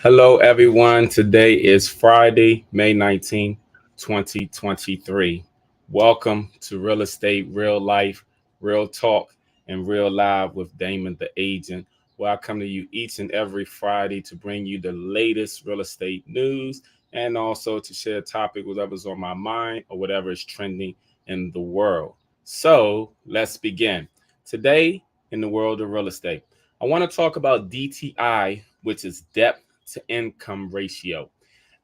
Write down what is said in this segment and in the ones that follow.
Hello, everyone. Today is Friday, May 19th, 2023. Welcome to Real Estate, Real Life, Real Talk, and Real Live with Damon the Agent, where I come to you each and every Friday to bring you the latest real estate news and also to share a topic, whatever's on my mind or whatever is trending in the world. So let's begin. Today, in the world of real estate, I want to talk about DTI, which is debt to income ratio.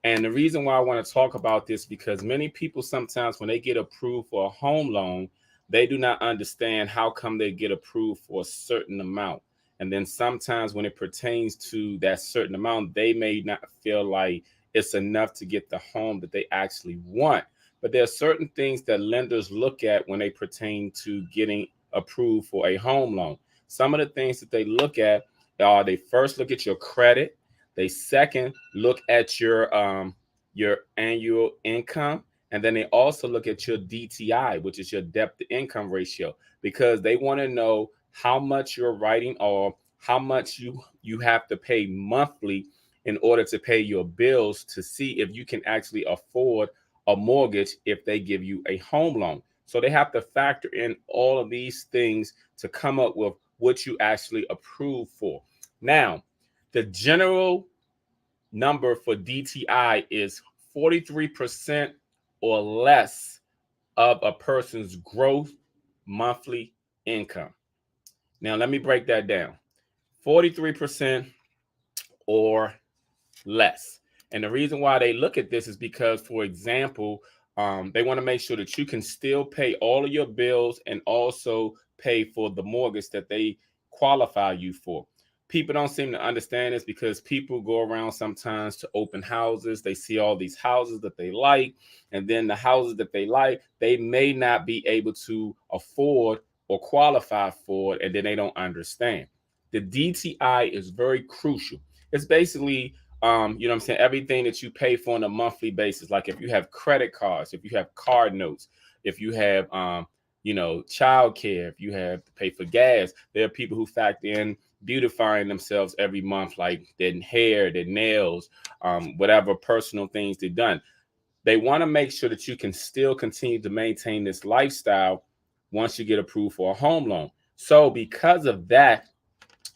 And the reason why I want to talk about this because many people sometimes when they get approved for a home loan, they do not understand how come they get approved for a certain amount. And then sometimes when it pertains to that certain amount, they may not feel like it's enough to get the home that they actually want. But there are certain things that lenders look at when they pertain to getting approved for a home loan. Some of the things that they look at are they first look at your credit. They second look at your annual income, and then they also look at your DTI, which is your debt to income ratio, because they want to know how much you're writing or how much you have to pay monthly in order to pay your bills to see if you can actually afford a mortgage if they give you a home loan. So they have to factor in all of these things to come up with what you actually approve for. Now, the general number for DTI is 43% or less of a person's gross monthly income. Now, let me break that down. 43% or less. And the reason why they look at this is because, for example, they want to make sure that you can still pay all of your bills and also pay for the mortgage that they qualify you for. People don't seem to understand this because people go around sometimes to open houses. They see all these houses that they like, and then the houses that they like, they may not be able to afford or qualify for it, and then they don't understand. The DTI is very crucial. It's basically you know what I'm saying, everything that you pay for on a monthly basis. Like if you have credit cards, if you have card notes, if you have child care, if you have to pay for gas. There are people who factor in beautifying themselves every month, like their hair, their nails, whatever personal things they've done. They want to make sure that you can still continue to maintain this lifestyle once you get approved for a home loan. So because of that,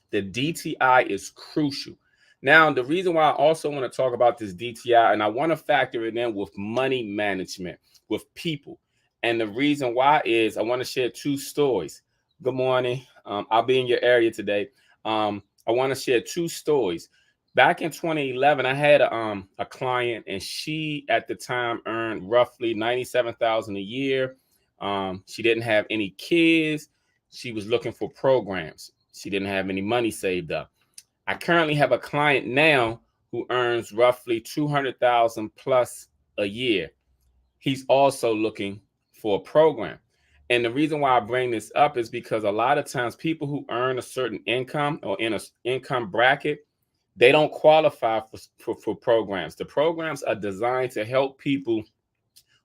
the DTI is crucial. Now, the reason why I also want to talk about this DTI, and I want to factor it in with money management, with people. And the reason why is I want to share two stories. Good morning. I'll be in your area today. I want to share two stories. Back in 2011, I had a client, and she at the time earned roughly $97,000 a year. She didn't have any kids. She was looking for programs. She didn't have any money saved up. I currently have a client now who earns roughly 200,000 plus a year. He's also looking for a program. And the reason why I bring this up is because a lot of times people who earn a certain income or in an income bracket, they don't qualify for programs. The programs are designed to help people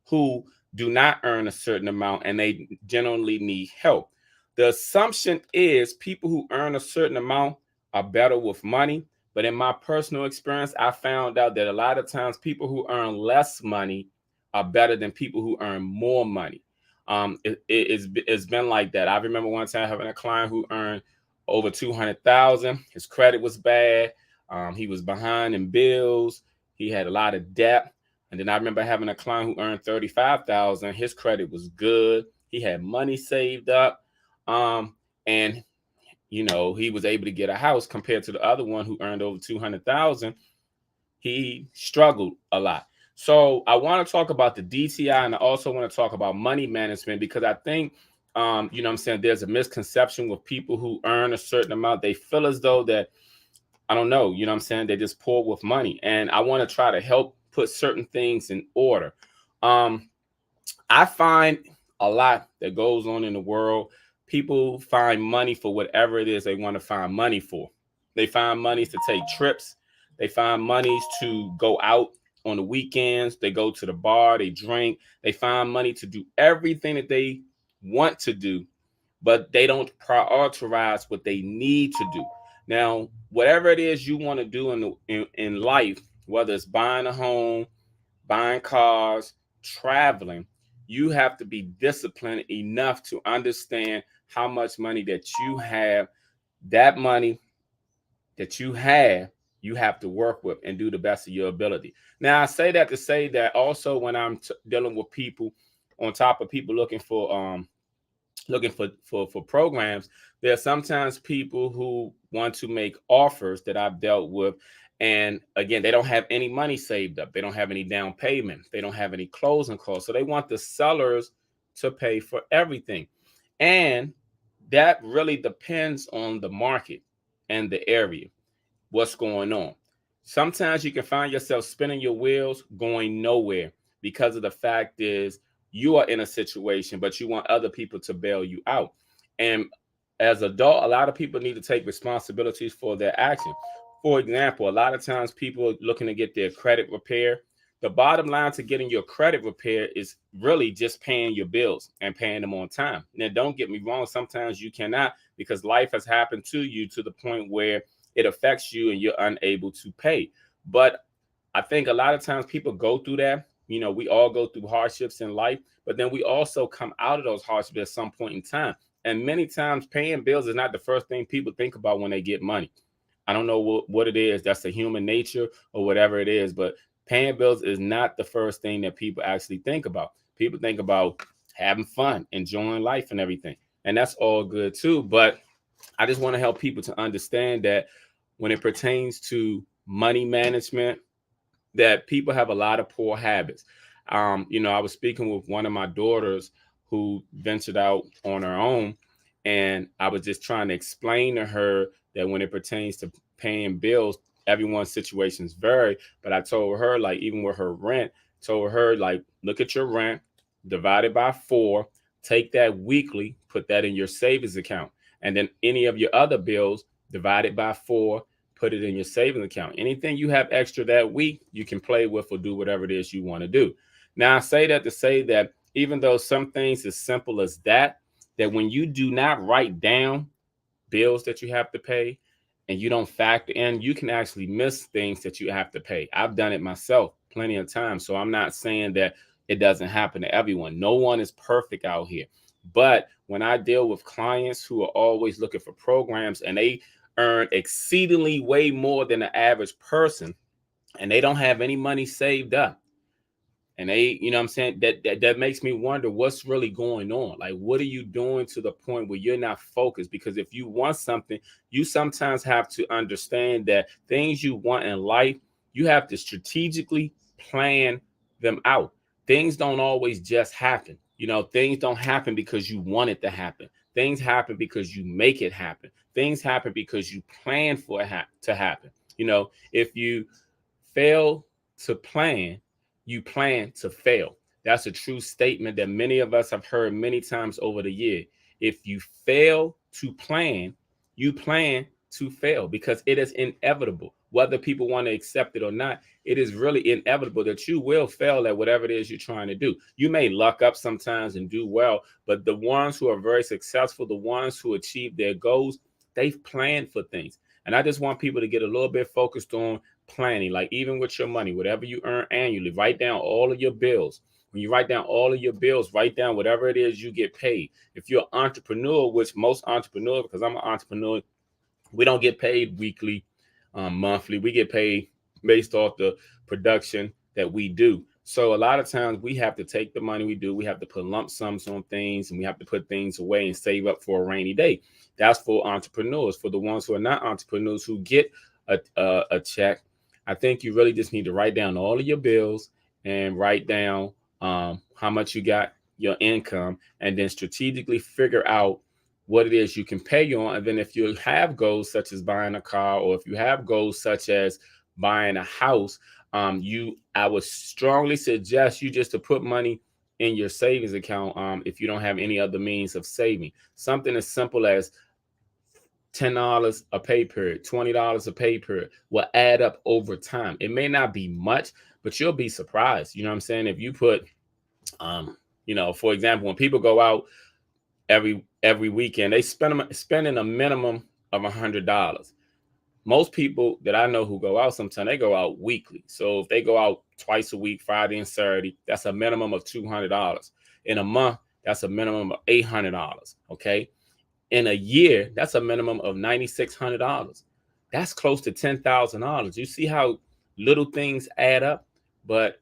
who do not earn a certain amount and they generally need help. The assumption is people who earn a certain amount are better with money. But in my personal experience, I found out that a lot of times people who earn less money are better than people who earn more money. It's been like that. I remember one time having a client who earned over 200,000. His credit was bad. He was behind in bills. He had a lot of debt. And then I remember having a client who earned 35,000. His credit was good. He had money saved up. And he was able to get a house compared to the other one who earned over 200,000. He struggled a lot. So I want to talk about the DTI, and I also want to talk about money management because I think, I'm saying, there's a misconception with people who earn a certain amount. They feel as though that, I don't know, I'm saying, they just poor with money. And I want to try to help put certain things in order. I find a lot that goes on in the world. People find money for whatever it is they want to find money for. They find monies to take trips. They find monies to go out on the weekends. They go to the bar, they drink. They find money to do everything that they want to do, but they don't prioritize what they need to do. Now, whatever it is you want to do in life, whether it's buying a home, buying cars, traveling, you have to be disciplined enough to understand how much money that you have. That money that you have to work with and do the best of your ability. Now, I say that to say that also when I'm dealing with people, on top of people looking for programs, there are sometimes people who want to make offers that I've dealt with, and again, they don't have any money saved up, they don't have any down payment, they don't have any closing costs, so they want the sellers to pay for everything. And that really depends on the market and the area, what's going on. Sometimes you can find yourself spinning your wheels going nowhere because of the fact is you are in a situation, but you want other people to bail you out. And as adult, a lot of people need to take responsibilities for their action. For example, a lot of times people are looking to get their credit repair. The bottom line to getting your credit repair is really just paying your bills and paying them on time. Now, don't get me wrong, sometimes you cannot because life has happened to you to the point where it affects you and you're unable to pay. But I think a lot of times people go through that. You know, we all go through hardships in life, but then we also come out of those hardships at some point in time. And many times paying bills is not the first thing people think about when they get money. I don't know what it is. That's the human nature or whatever it is, but paying bills is not the first thing that people actually think about. People think about having fun, enjoying life and everything. And that's all good too. But I just want to help people to understand that when it pertains to money management, that people have a lot of poor habits. I was speaking with one of my daughters who ventured out on her own, and I was just trying to explain to her that when it pertains to paying bills, everyone's situations vary. But I told her, like, even with her rent, told her, like, look at your rent, divide it by 4, take that weekly, put that in your savings account. And then any of your other bills, divide it by 4, put it in your savings account. Anything you have extra that week, you can play with or do whatever it is you want to do. Now, I say that to say that even though some things as simple as that when you do not write down bills that you have to pay and you don't factor in, you can actually miss things that you have to pay. I've done it myself plenty of times. So I'm not saying that it doesn't happen to everyone. No one is perfect out here. But when I deal with clients who are always looking for programs and they earn exceedingly way more than the average person and they don't have any money saved up, and they, you know what I'm saying, that makes me wonder what's really going on. Like, what are you doing to the point where you're not focused? Because if you want something, you sometimes have to understand that things you want in life, you have to strategically plan them out. Things don't always just happen. Things don't happen because you want it to happen. Things happen because you make it happen. Things happen because you plan for it to happen. If you fail to plan, you plan to fail. That's a true statement that many of us have heard many times over the year. If you fail to plan, you plan to fail because it is inevitable. Whether people want to accept it or not, it is really inevitable that you will fail at whatever it is you're trying to do. You may luck up sometimes and do well, but the ones who are very successful, the ones who achieve their goals, they've planned for things. And I just want people to get a little bit focused on planning, like even with your money, whatever you earn annually, write down all of your bills. When you write down all of your bills, write down whatever it is you get paid. If you're an entrepreneur, which most entrepreneurs, because I'm an entrepreneur, we don't get paid weekly, monthly. We get paid based off the production that we do. So a lot of times we have to take the money we do, we have to put lump sums on things, and we have to put things away and save up for a rainy day. That's for entrepreneurs. For the ones who are not entrepreneurs who get a check, I think you really just need to write down all of your bills and write down how much you got, your income, and then strategically figure out what it is you can pay you on. And then if you have goals such as buying a car, or if you have goals such as buying a house, I would strongly suggest you just to put money in your savings account if you don't have any other means of saving. Something as simple as $10 a pay period, $20 a pay period will add up over time. It may not be much, but you'll be surprised. You know what I'm saying? If you put, for example, when people go out every weekend, they spending a minimum of $100. most people that I know who go out sometimes, they go out weekly. So if they go out twice a week, Friday and Saturday, that's a minimum of $200. In a month, that's a minimum of $800. Okay. In a year, that's a minimum of $9,600. That's close to $10,000. You see how little things add up, but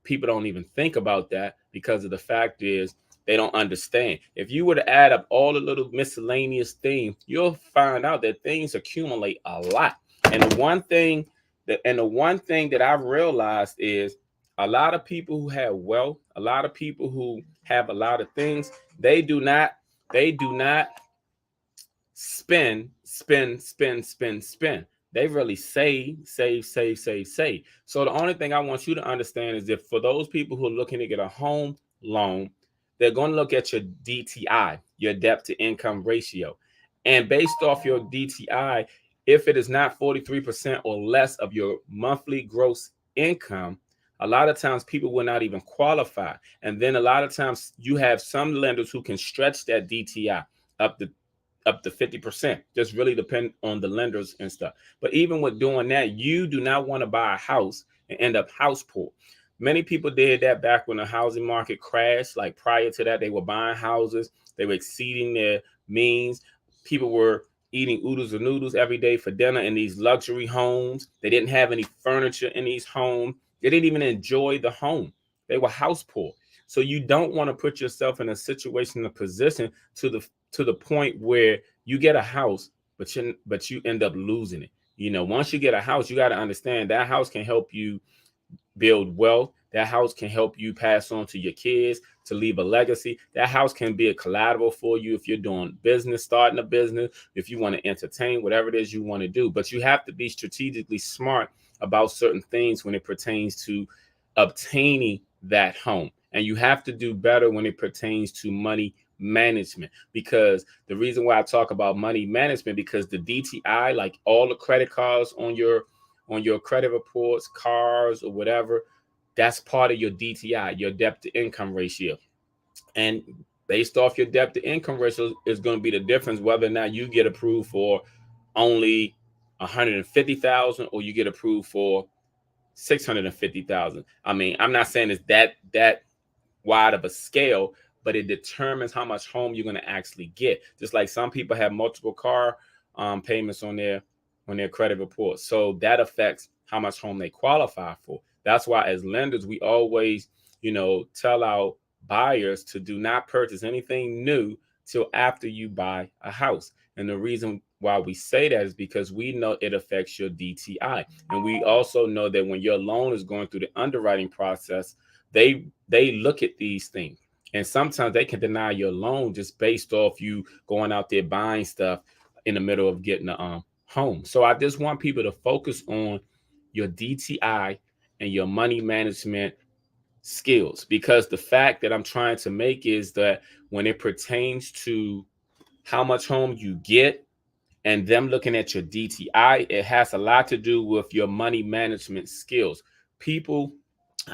people don't even think about that because of the fact is they don't understand. If you were to add up all the little miscellaneous things, you'll find out that things accumulate a lot. And the one thing that I've realized is a lot of people who have wealth, a lot of people who have a lot of things, they do not spend. They really save. So the only thing I want you to understand is that for those people who are looking to get a home loan, they're going to look at your DTI, your debt to income ratio. And based off your DTI, if it is not 43% or less of your monthly gross income, a lot of times people will not even qualify. And then a lot of times you have some lenders who can stretch that DTI up to 50%. Just really depend on the lenders and stuff. But even with doing that, you do not want to buy a house and end up house poor. Many people did that back when the housing market crashed. Like prior to that, they were buying houses, they were exceeding their means. People were eating oodles and noodles every day for dinner in these luxury homes. They didn't have any furniture in these homes. They didn't even enjoy the home. They were house poor. So you don't want to put yourself in a situation, a position to the point where you get a house, but you end up losing it. Once you get a house, you got to understand that house can help you build wealth. That house can help you pass on to your kids to leave a legacy. That house can be a collateral for you if you're doing business, starting a business, if you want to entertain, whatever it is you want to do. But you have to be strategically smart about certain things when it pertains to obtaining that home. And you have to do better when it pertains to money management, because the reason why I talk about money management, because the DTI, like all the credit cards on your credit reports, cars or whatever, that's part of your DTI, your debt to income ratio. And based off your debt to income ratio is going to be the difference whether or not you get approved for only 150,000 or you get approved for 650,000. I mean, I'm not saying it's that wide of a scale, but it determines how much home you're going to actually get. Just like some people have multiple car payments on their credit report, so that affects how much home they qualify for. That's why, as lenders, we always, tell our buyers to do not purchase anything new till after you buy a house. And the reason why we say that is because we know it affects your DTI, and we also know that when your loan is going through the underwriting process, they look at these things, and sometimes they can deny your loan just based off you going out there buying stuff in the middle of getting a home. So I just want people to focus on your DTI and your money management skills, because the fact that I'm trying to make is that when it pertains to how much home you get and them looking at your DTI, it has a lot to do with your money management skills. People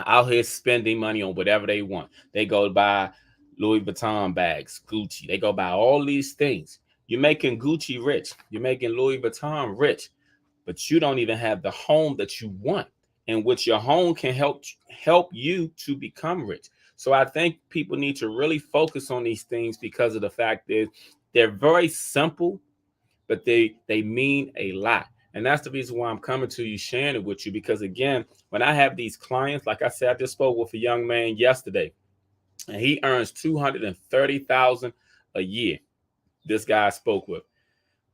out here spending money on whatever they want. They go buy Louis Vuitton bags, Gucci. They go buy all these things. You're making Gucci rich. You're making Louis Vuitton rich, but you don't even have the home that you want, in which your home can help you to become rich. So I think people need to really focus on these things, because of the fact that they're very simple, but they mean a lot. And that's the reason why I'm coming to you, sharing it with you, because again, when I have these clients, like I said, I just spoke with a young man yesterday, and he earns 230,000 a year. This guy I spoke with,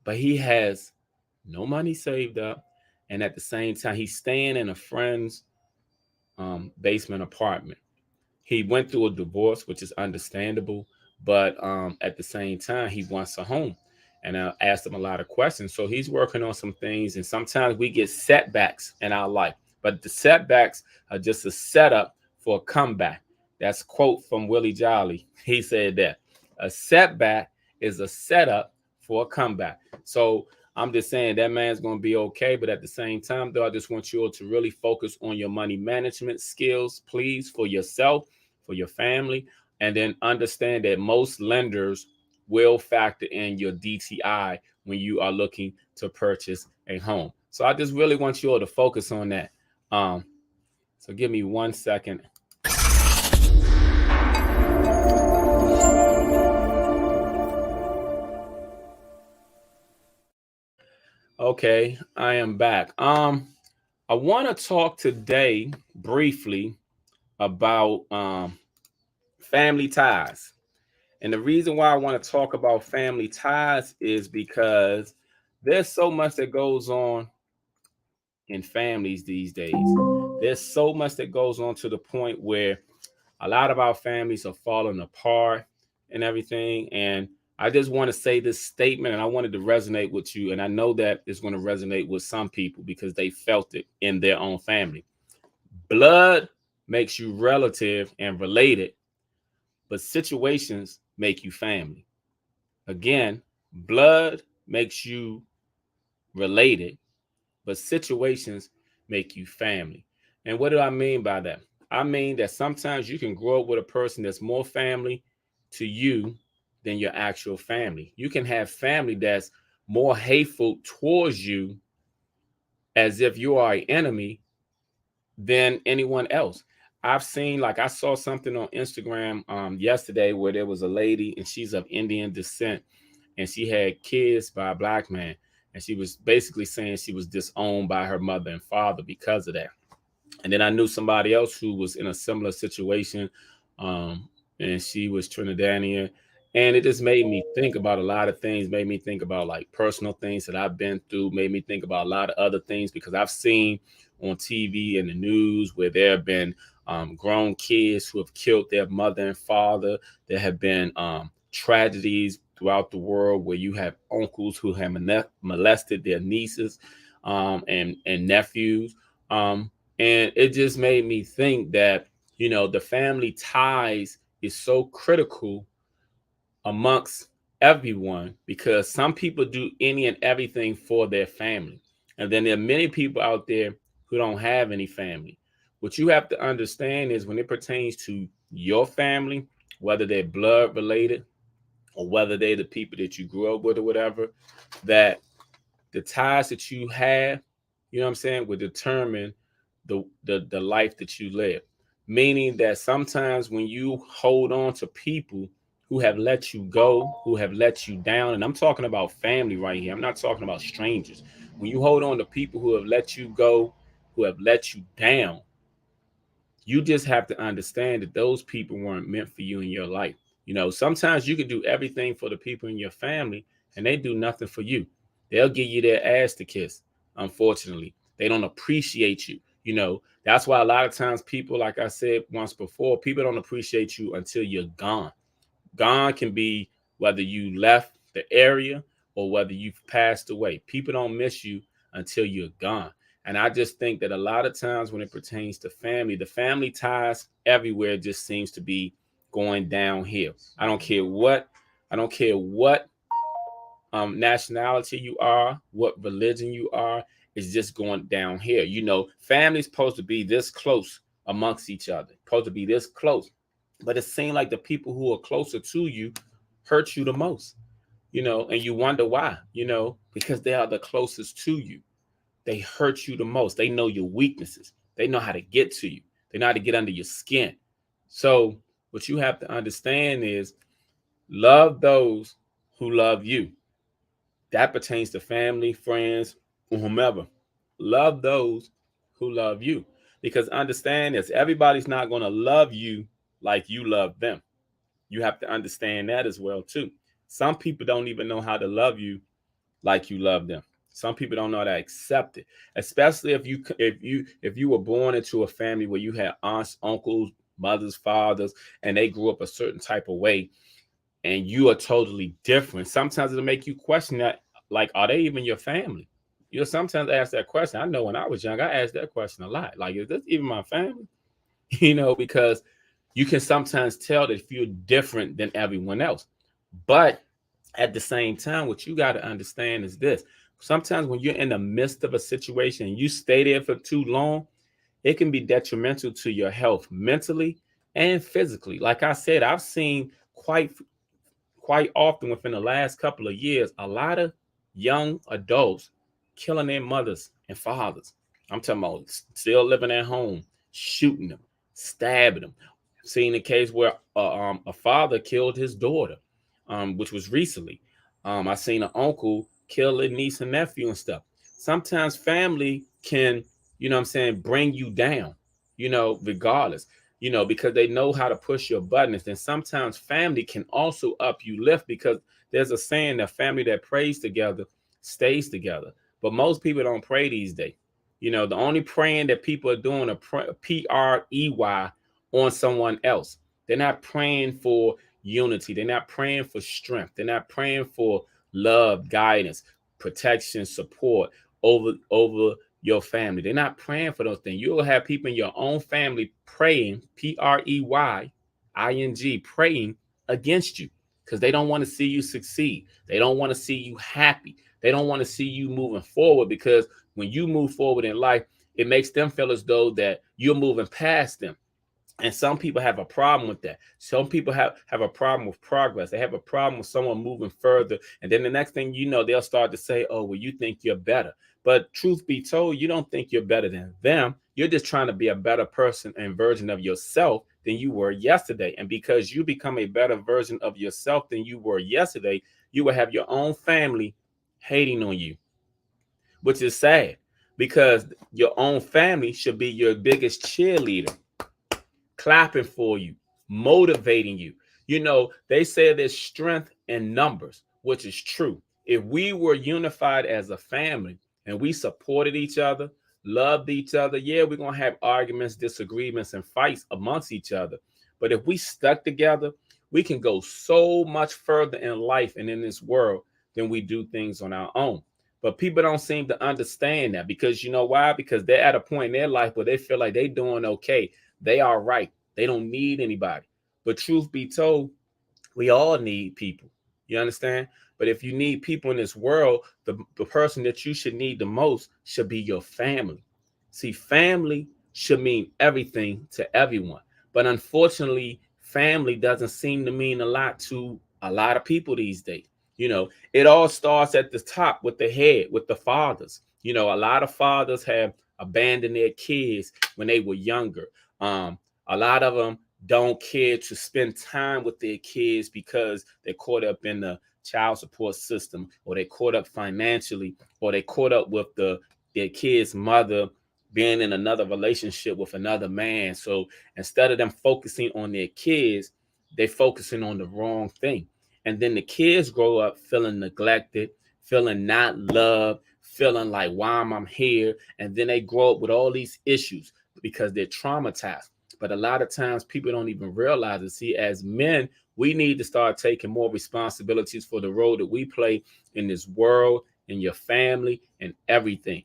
but he has no money saved up, and at the same time, he's staying in a friend's basement apartment. He went through a divorce, which is understandable, but at the same time, he wants a home. And I asked him a lot of questions. So he's working on some things, and sometimes we get setbacks in our life, but the setbacks are just a setup for a comeback. That's a quote from Willie Jolly. He said that a setback is a setup for a comeback. So I'm just saying that man's going to be okay. But at the same time, though, I just want you all to really focus on your money management skills, please, for yourself, for your family, and then understand that most lenders will factor in your DTI when you are looking to purchase a home. So I just really want you all to focus on that. Um, so give me 1 second. Okay, I am back. I want to talk today briefly about family ties. And the reason why I want to talk about family ties is because there's so much that goes on in families these days. There's so much that goes on to the point where a lot of our families are falling apart and everything. And I just want to say this statement, and I wanted to resonate with you. And I know that it's going to resonate with some people because they felt it in their own family. Blood makes you relative and related, but situations make you family. Again, blood makes you related, but situations make you family. And what do I mean by that? I mean that sometimes you can grow up with a person that's more family to you than your actual family. You can have family that's more hateful towards you as if you are an enemy than anyone else. I've seen, like, I saw something on Instagram yesterday where there was a lady and she's of Indian descent and she had kids by a black man. And she was basically saying she was disowned by her mother and father because of that. And then I knew somebody else who was in a similar situation, um, and she was Trinidadian. And it just made me think about a lot of things, made me think about like personal things that I've been through, made me think about a lot of other things because I've seen on TV and the news where there have been grown kids who have killed their mother and father. There have been tragedies throughout the world where you have uncles who have molested their nieces and nephews. And it just made me think that, the family ties is so critical amongst everyone because some people do any and everything for their family. And then there are many people out there who don't have any family. What you have to understand is when it pertains to your family, whether they're blood related or whether they're the people that you grew up with or whatever, that the ties that you have, what I'm saying, will determine the life that you live. Meaning that sometimes when you hold on to people who have let you go, who have let you down, and I'm talking about family right here. I'm not talking about strangers. When you hold on to people who have let you go, who have let you down, you just have to understand that those people weren't meant for you in your life. Sometimes you can do everything for the people in your family and they do nothing for you. They'll give you their ass to kiss. Unfortunately, they don't appreciate you. That's why a lot of times people, like I said once before, people don't appreciate you until you're gone. Gone can be whether you left the area or whether you've passed away. People don't miss you until you're gone. And I just think that a lot of times when it pertains to family, the family ties everywhere just seems to be going downhill. I don't care what nationality you are, what religion you are, is just going downhill. Family's supposed to be this close amongst each other, supposed to be this close. But it seems like the people who are closer to you hurt you the most, and you wonder why, because they are the closest to you. They hurt you the most. They know your weaknesses. They know how to get to you. They know how to get under your skin. So what you have to understand is love those who love you. That pertains to family, friends, or whomever. Love those who love you. Because understand this, everybody's not going to love you like you love them. You have to understand that as well too. Some people don't even know how to love you like you love them. Some people don't know how to accept it, especially if you were born into a family where you had aunts, uncles, mothers, fathers, and they grew up a certain type of way, and you are totally different. Sometimes it'll make you question that, like, are they even your family? Sometimes I ask that question. I know when I was young, I asked that question a lot. Like, is this even my family? Because you can sometimes tell that if you're different than everyone else. But at the same time, what you got to understand is this. Sometimes when you're in the midst of a situation and you stay there for too long, it can be detrimental to your health mentally and physically. Like I said, I've seen quite often within the last couple of years, a lot of young adults killing their mothers and fathers. I'm talking about still living at home, shooting them, stabbing them. Seen a case where a father killed his daughter, which was recently. I seen an uncle kill a niece and nephew and stuff. Sometimes family can, what I'm saying, bring you down, regardless, because they know how to push your buttons. And sometimes family can also up you lift, because there's a saying that family that prays together stays together. But most people don't pray these days. The only praying that people are doing are PREY on someone else. They're not praying for unity. They're not praying for strength. They're not praying for love, guidance, protection, support over your family. They're not praying for those things. You'll have people in your own family praying, PREYING, praying against you, because they don't want to see you succeed. They don't want to see you happy. They don't want to see you moving forward, because when you move forward in life, it makes them feel as though that you're moving past them. And some people have a problem with that. Some people have a problem with progress. They have a problem with someone moving further. And then the next thing you know, they'll start to say, oh, well, you think you're better. But truth be told, you don't think you're better than them. You're just trying to be a better person and version of yourself than you were yesterday. And because you become a better version of yourself than you were yesterday, you will have your own family hating on you, which is sad, because your own family should be your biggest cheerleader, clapping for you, motivating you. They say there's strength in numbers, which is true. If we were unified as a family and we supported each other, loved each other, yeah, we're going to have arguments, disagreements, and fights amongst each other. But if we stuck together, we can go so much further in life and in this world than we do things on our own. But people don't seem to understand that, because you know why? Because they're at a point in their life where they feel like they're doing okay. They are right. They don't need anybody. But truth be told, we all need people. You understand? But if you need people in this world, the person that you should need the most should be your family. See, family should mean everything to everyone. But unfortunately, family doesn't seem to mean a lot to a lot of people these days. It all starts at the top with the head, with the fathers. A lot of fathers have abandoned their kids when they were younger. A lot of them don't care to spend time with their kids because they're caught up in the child support system, or they're caught up financially, or they're caught up with their kid's mother being in another relationship with another man. So instead of them focusing on their kids, they're focusing on the wrong thing. And then the kids grow up feeling neglected, feeling not loved, feeling like, why am I here? And then they grow up with all these issues because they're traumatized. But a lot of times people don't even realize it. See, as men, we need to start taking more responsibilities for the role that we play in this world, in your family, and everything.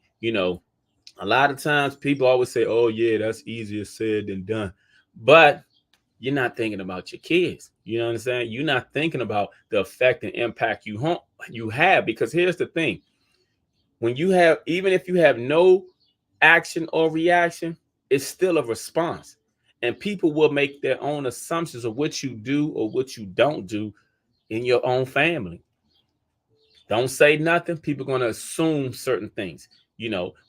A lot of times people always say, oh, yeah, that's easier said than done. But you're not thinking about your kids. You know what I'm saying? You're not thinking about the effect and impact you have. Because here's the thing. When you have, even if you have no action or reaction, it's still a response. And people will make their own assumptions of what you do or what you don't do in your own family. Don't say nothing. People are going to assume certain things.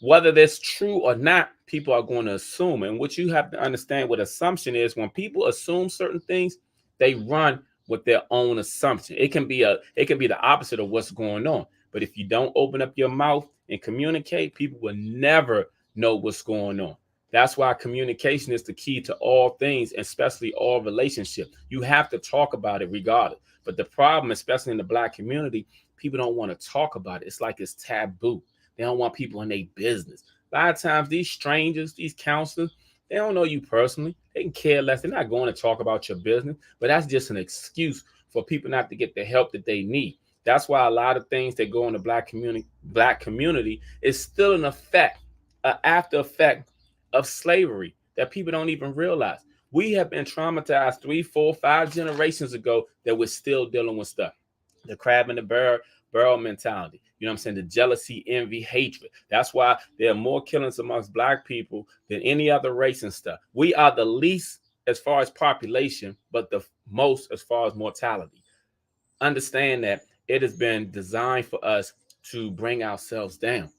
Whether that's true or not, people are going to assume. And what you have to understand what assumption is, when people assume certain things, they run with their own assumption. It can be the opposite of what's going on. But if you don't open up your mouth and communicate, people will never know what's going on. That's why communication is the key to all things, especially all relationships. You have to talk about it regardless. But the problem, especially in the Black community, people don't want to talk about it. It's like it's taboo. They don't want people in their business. A lot of times, these strangers, these counselors, they don't know you personally. They can care less. They're not going to talk about your business. But that's just an excuse for people not to get the help that they need. That's why a lot of things that go in the Black community is still an effect, an after effect of slavery that people don't even realize. We have been traumatized 3, 4, 5 generations ago that we're still dealing with stuff. The crab in the barrel mentality. You know what I'm saying? The jealousy, envy, hatred. That's why there are more killings amongst Black people than any other race and stuff. We are the least as far as population, but the most as far as mortality. Understand that it has been designed for us to bring ourselves down.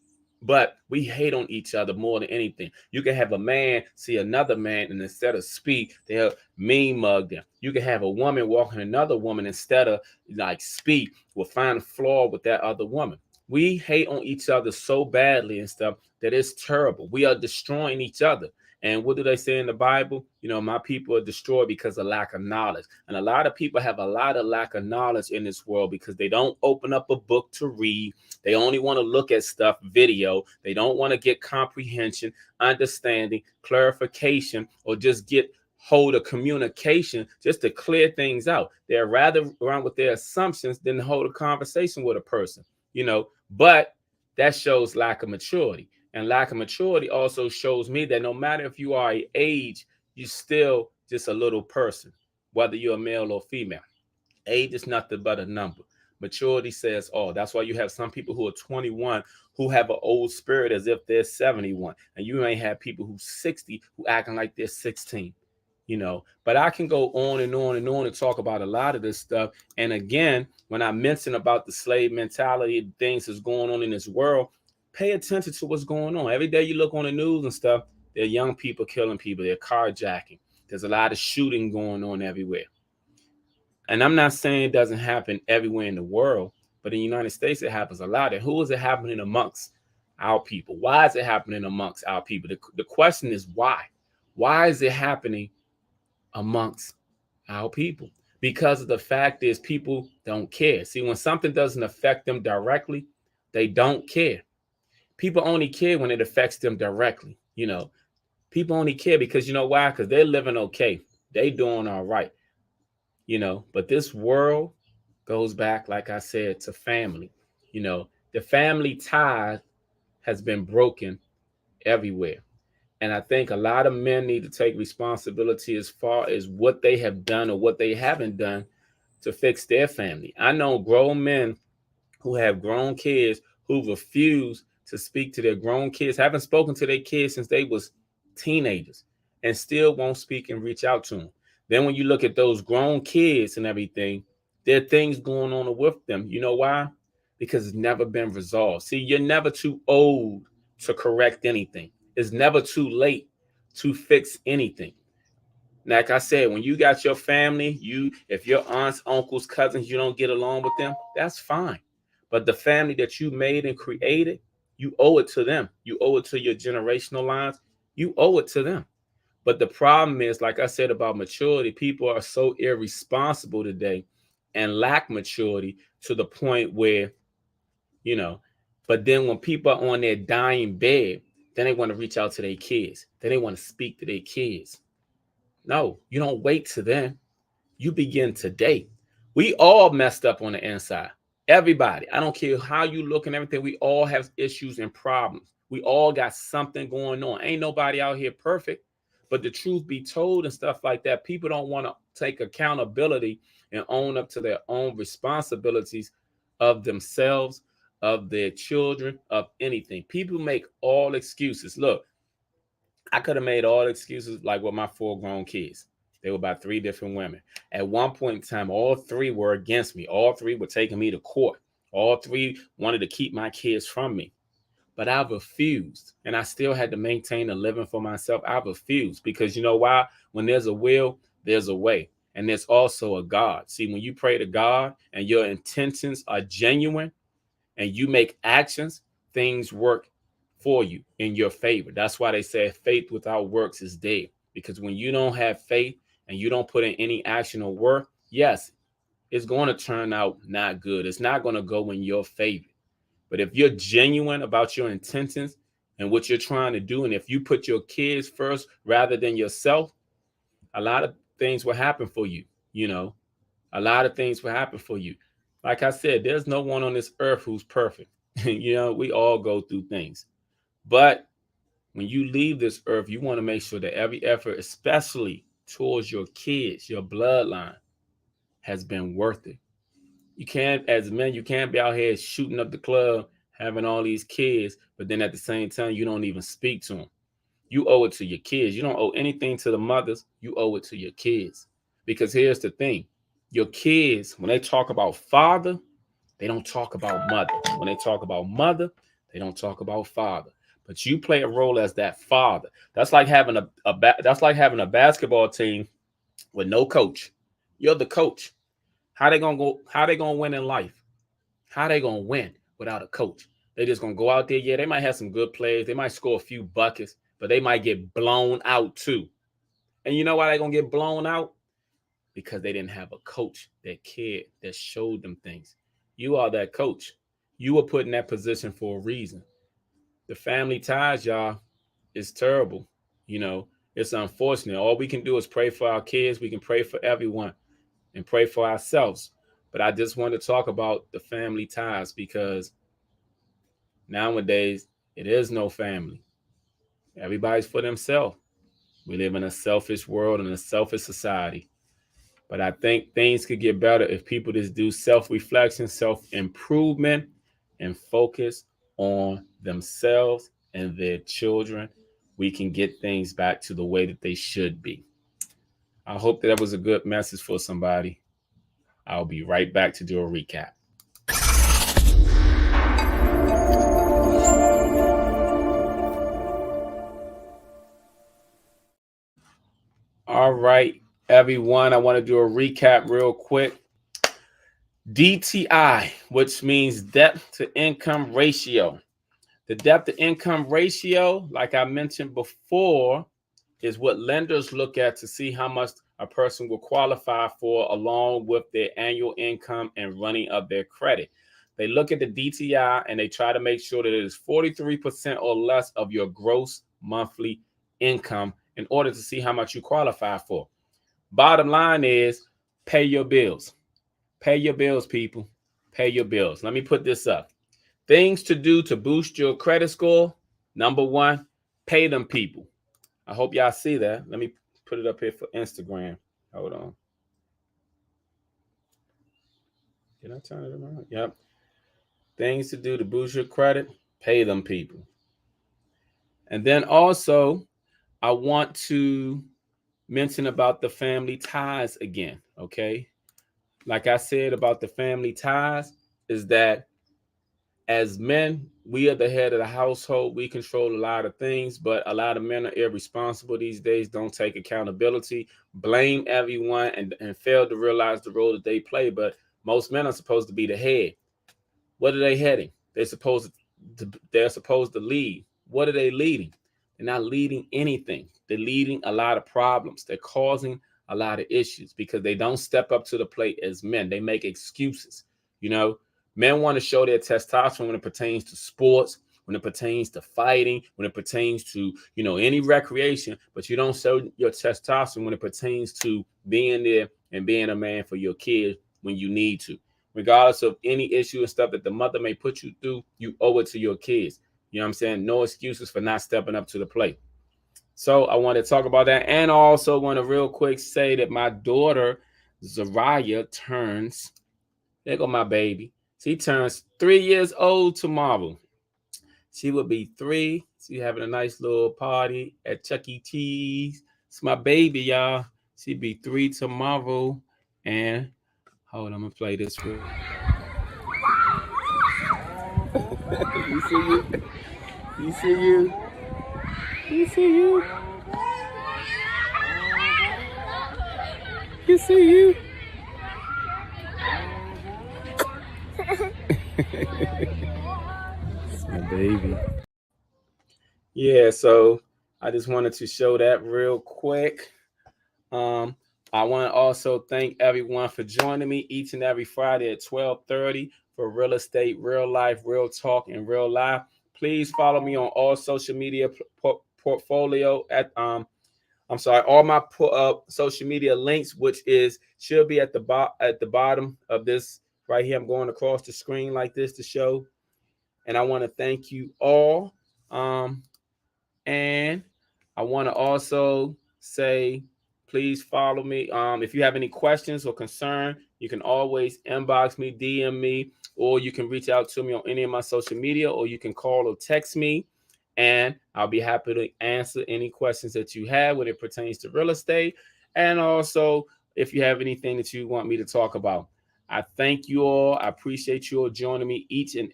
But we hate on each other more than anything. You can have a man see another man, and instead of speak, they'll mean mug them. You can have a woman walking another woman, instead of like speak, will find a flaw with that other woman. We hate on each other so badly and stuff that it's terrible. We are destroying each other. And what do they say in the Bible? You know, my people are destroyed because of lack of knowledge. And a lot of people have a lot of lack of knowledge in this world because they don't open up a book to read. They only want to look at stuff video. They don't want to get comprehension, understanding, clarification, or just get hold of communication just to clear things out. They're rather around with their assumptions than hold a conversation with a person, you know. But that shows lack of maturity. And lack of maturity also shows me that no matter if you are a age, you're still just a little person, whether you're a male or female. Age is nothing but a number. Maturity says all. That's why you have some people who are 21 who have an old spirit as if they're 71. And you may have people who's 60 who acting like they're 16, you know. But I can go on and on and on and talk about a lot of this stuff. And again, when I mention about the slave mentality, things that's going on in this world, pay attention to what's going on. Every day you look on the news and stuff, there are young people killing people. They're carjacking. There's a lot of shooting going on everywhere. And I'm not saying it doesn't happen everywhere in the world, but in the United States, it happens a lot. And who is it happening amongst? Our people. Why is it happening amongst our people? The question is why? Why is it happening amongst our people? Because the fact is people don't care. See, when something doesn't affect them directly, they don't care. People only care when it affects them directly. You know, people only care because you know why? Because they're living okay. They doing all right, you know. But this world goes back, like I said, to family. You know, the family tie has been broken everywhere. And I think a lot of men need to take responsibility as far as what they have done or what they haven't done to fix their family. I know grown men who have grown kids who refuse to speak to their grown kids, haven't spoken to their kids since they was teenagers, and still won't speak and reach out to them. Then when you look at those grown kids and everything, there are things going on with them. You know why? Because it's never been resolved. See, you're never too old to correct anything. It's never too late to fix anything. Like I said, when you got your family, you if your aunts, uncles, cousins, you don't get along with them, that's fine. But the family that you made and created, you owe it to them. You owe it to your generational lines. You owe it to them. But the problem is, like I said about maturity, people are so irresponsible today and lack maturity to the point where, you know, but then when people are on their dying bed, then they want to reach out to their kids. Then they want to speak to their kids. No, you don't wait to then. You begin today. We all messed up on the inside. Everybody. I don't care how you look and everything. We all have issues and problems. We all got something going on. Ain't nobody out here perfect. But the truth be told and stuff like that, people don't want to take accountability and own up to their own responsibilities of themselves, of their children, of anything. People make all excuses. Look, I could have made all excuses like with my 4 grown kids. They were about 3 different women. At one point in time, all 3 were against me. All 3 were taking me to court. All 3 wanted to keep my kids from me. But I refused. And I still had to maintain a living for myself. I refused because you know why? When there's a will, there's a way. And there's also a God. See, when you pray to God and your intentions are genuine and you make actions, things work for you in your favor. That's why they say faith without works is dead. Because when you don't have faith and you don't put in any action or work, yes, it's going to turn out not good. It's not going to go in your favor. But if you're genuine about your intentions and what you're trying to do, and if you put your kids first rather than yourself, a lot of things will happen for you. You know, a lot of things will happen for you. Like I said, there's no one on this earth who's perfect. You know, we all go through things. But when you leave this earth, you want to make sure that every effort, especially towards your kids, your bloodline, has been worth it. You can't, as men, you can't be out here shooting up the club, having all these kids, but then at the same time, you don't even speak to them. You owe it to your kids. You don't owe anything to the mothers. You owe it to your kids. Because here's the thing. Your kids, when they talk about father, they don't talk about mother. When they talk about mother, They don't talk about father. But you play a role as that father. That's like having that's like having a basketball team with no coach. You're the coach. How they gonna go? How they gonna win in life? How they gonna win without a coach? They just gonna go out there. Yeah, they might have some good plays. They might score a few buckets, but they might get blown out too. And you know why they gonna get blown out? Because they didn't have a coach that cared, that showed them things. You are that coach. You were put in that position for a reason. The family ties, y'all, is terrible. You know, it's unfortunate. All we can do is pray for our kids. We can pray for everyone and pray for ourselves. But I just want to talk about the family ties because nowadays it is no family. Everybody's for themselves. We live in a selfish world and a selfish society. But I think things could get better if people just do self reflection, self improvement, and focus on themselves and their children. We can get things back to the way that they should be. I hope that was a good message for somebody. I'll be right back to do a recap. All right, everyone, I want to do a recap real quick. DTI, which means debt to income ratio. The debt to income ratio, like I mentioned before, is what lenders look at to see how much a person will qualify for along with their annual income and running of their credit. They look at the DTI and they try to make sure that it is 43% or less of your gross monthly income in order to see how much you qualify for. Bottom line is pay your bills. Pay your bills, people. Pay your bills. Let me put this up. Things to do to boost your credit score. Number one, pay them people. I hope y'all see that. Let me put it up here for Instagram. Hold on. Did I turn it around? Yep. Things to do to boost your credit. Pay them people. And then also, I want to mention about the family ties again. Okay. Like I said about the family ties, is that as men, we are the head of the household. We control a lot of things, but a lot of men are irresponsible these days, don't take accountability, blame everyone, and fail to realize the role that they play. But most men are supposed to be the head. What are they heading? They're supposed to lead. What are they leading? They're not leading anything. They're leading a lot of problems. They're causing a lot of issues because they don't step up to the plate as men. They make excuses. You know, men want to show their testosterone when it pertains to sports, when it pertains to fighting, when it pertains to, you know, any recreation, but you don't show your testosterone when it pertains to being there and being a man for your kids when you need to. Regardless of any issue and stuff that the mother may put you through, you owe it to your kids. You know what I'm saying? No excuses for not stepping up to the plate. So I want to talk about that. And I also want to real quick say that my daughter, Zariah, turns, there go my baby. She turns 3 years old tomorrow. She will be 3. She's having a nice little party at Chuck E. Cheese. It's my baby, y'all. She'll be 3 tomorrow. And hold on, I'm going to play this real. You see you? You see you? You see you? You see you? It's my baby. Yeah, so I just wanted to show that real quick. I want to also thank everyone for joining me each and every Friday at 12:30 for Real Estate, Real Life, Real Talk, and Real Life. Please follow me on all social media portfolio at all my social media links, which should be at the bottom of this right here. I'm going across the screen like this to show. And I want to thank you all. And I want to also say, please follow me. If you have any questions or concern, you can always inbox me, DM me, or you can reach out to me on any of my social media, or you can call or text me, and I'll be happy to answer any questions that you have when it pertains to real estate. And also, if you have anything that you want me to talk about. I thank you all. I appreciate you all joining me each and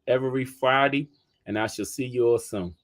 every Friday, and I shall see you all soon.